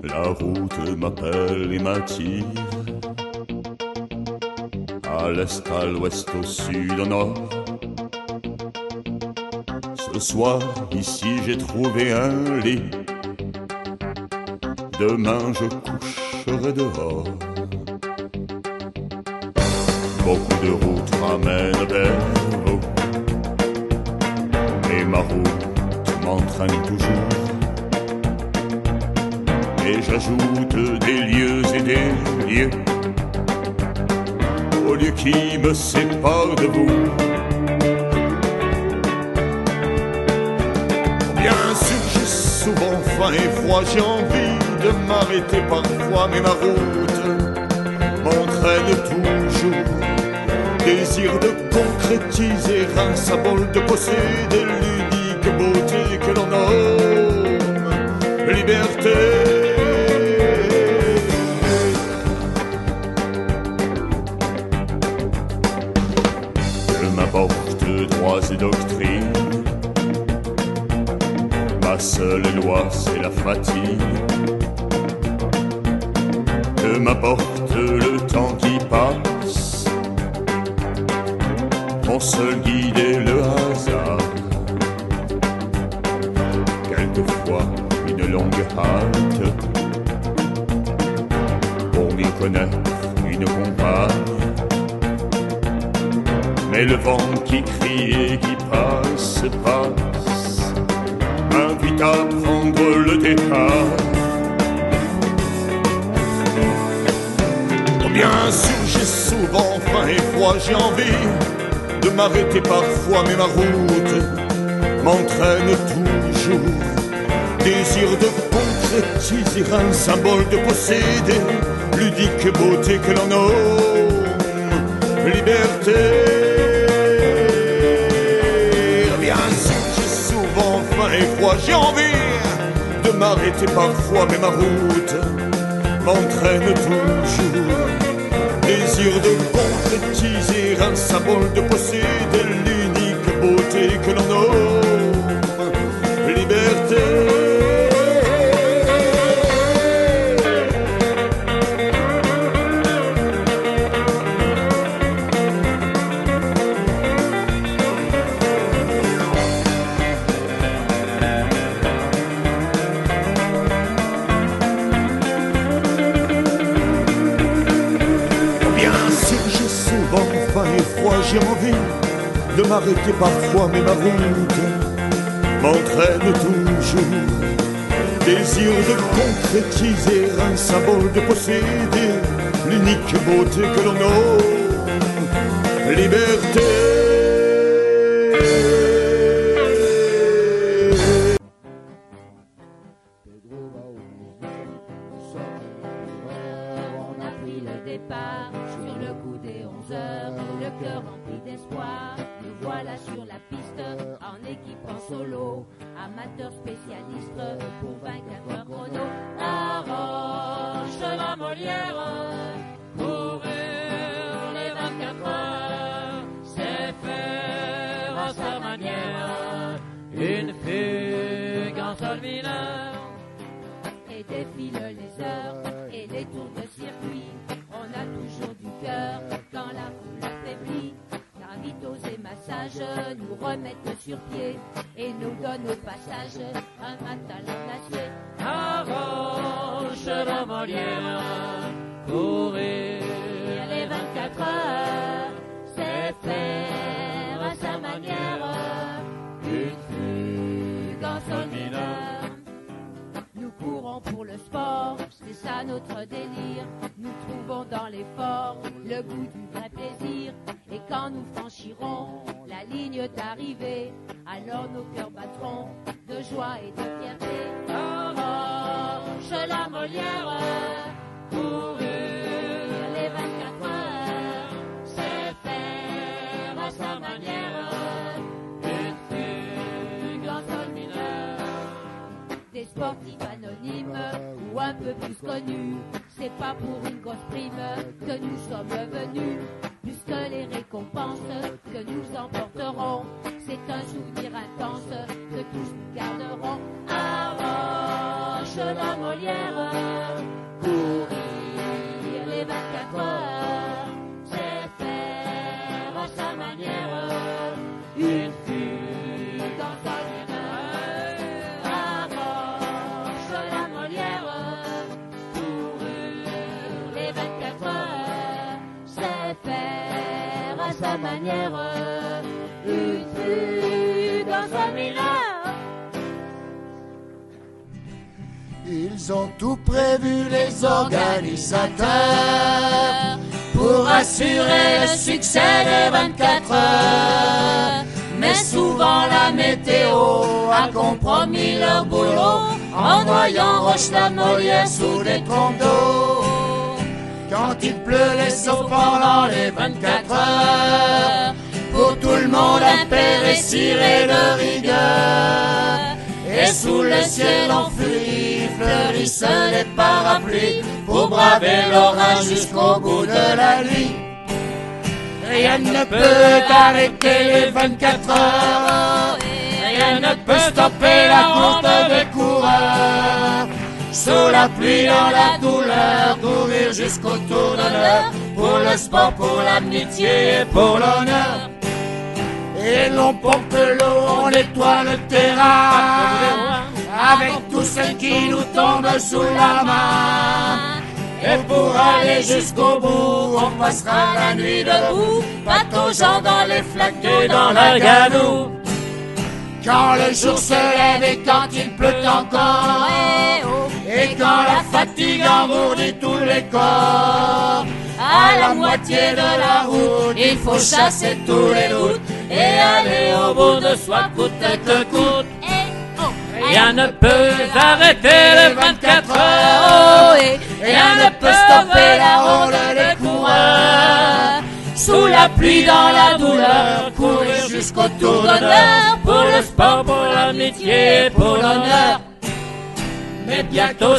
La route m'appelle et m'attire, à l'est, à l'ouest, au sud, au nord. Ce soir, ici, j'ai trouvé un lit. Demain, je coucherai dehors. Beaucoup de routes ramènent vers vous, et ma route m'entraîne toujours. Et j'ajoute des lieux et des lieux aux lieux qui me séparent de vous. Bien sûr, j'ai souvent faim et froid, j'ai envie de m'arrêter parfois, mais ma route m'entraîne toujours. Désir de concrétiser un symbole, de posséder l'unique beauté que l'on nomme liberté. Droits et doctrines, ma seule loi c'est la fatigue. Que m'apporte le temps qui passe, mon seul guide est le hasard. Quelquefois une longue halte pour m'y connaître une compagne. Mais le vent qui crie et qui passe, passe, m'invite à prendre le départ. Oh, bien sûr, j'ai souvent faim et froid, j'ai envie de m'arrêter parfois, mais ma route m'entraîne toujours. Désir de concrétiser un symbole, de posséder l'unique beauté que l'on nomme liberté. Et froid, j'ai envie de m'arrêter parfois, mais ma route m'entraîne toujours. Désir de concrétiser un symbole, de posséder l'unique beauté que l'on nomme liberté. J'ai envie de m'arrêter parfois, mais ma route m'entraîne toujours. Désir de concrétiser un symbole, de posséder l'unique beauté que l'on nomme liberté. On a pris le départ sur le coup des 11 heures, le cœur rempli d'espoir. Nous voilà sur la piste, en équipe, en solo, amateurs spécialistes pour vaincre un chrono. Arrange la Molière, courir les 24 heures, c'est faire à sa manière une fugue en sol mineur. Et défilent les heures et les tours de circuit, on a toujours du cœur quand la foule affaiblit. Navitos et massages nous remettent sur pied et nous donnent au passage un matin glacier. Arrange la Molière, courir les 24 heures, c'est faire à sa manière une fugue en sol mineur. Nous courons pour le sport, c'est ça notre délire. Nous trouvons dans l'effort le goût du vrai plaisir. Et quand nous franchirons la ligne d'arrivée, alors nos cœurs battront de joie et de fierté. Orange la Molière, courir les 24 heures, c'est faire à sa manière une fugue en sol mineur. Des sportifs anonymes ou un peu plus connus, c'est pas pour une grosse prime que nous sommes venus. Plus que les récompenses que nous emporterons, c'est un souvenir intense une fugue dans sa lumière, arrache la Molière pour les 24 heures, c'est faire à sa manière une fugue dans sa mineur. Ils ont tout prévu, les organisateurs, pour assurer le succès des 24 heures. Mais souvent la météo a compromis leur boulot, en voyant Roche-la-Molière sous des trompes d'eau. Quand il pleut les eaux pendant les 24 heures, pour tout le monde impérissiré de rigueur. Et sous le ciel en furie fleurissent les parapluies pour braver l'orage jusqu'au bout de la nuit. Rien ne peut arrêter les 24 heures, rien ne peut stopper la course des coureurs. Sous la pluie, dans la douleur, courir jusqu'au tour d'honneur, pour le sport, pour l'amitié et pour l'honneur. Et l'on pompe l'eau, on nettoie le terrain, avec tout ce qui nous tombe sous la main. Et pour aller jusqu'au bout, on passera la nuit debout, pataugeant dans les flaques et dans la gadoue. Quand le jour se lève et quand il pleut encore, et quand la fatigue engourdit tous les corps, à la moitié de la route, il faut chasser tous les doutes et aller au bout de soi coûte que coûte. Rien ne peut arrêter les 24 heures, Rien ne peut stopper la ronde des coureurs. Sous la pluie, dans la douleur, courir jusqu'au tour d'honneur, pour le sport, pour l'amitié et pour l'honneur. mais bientôt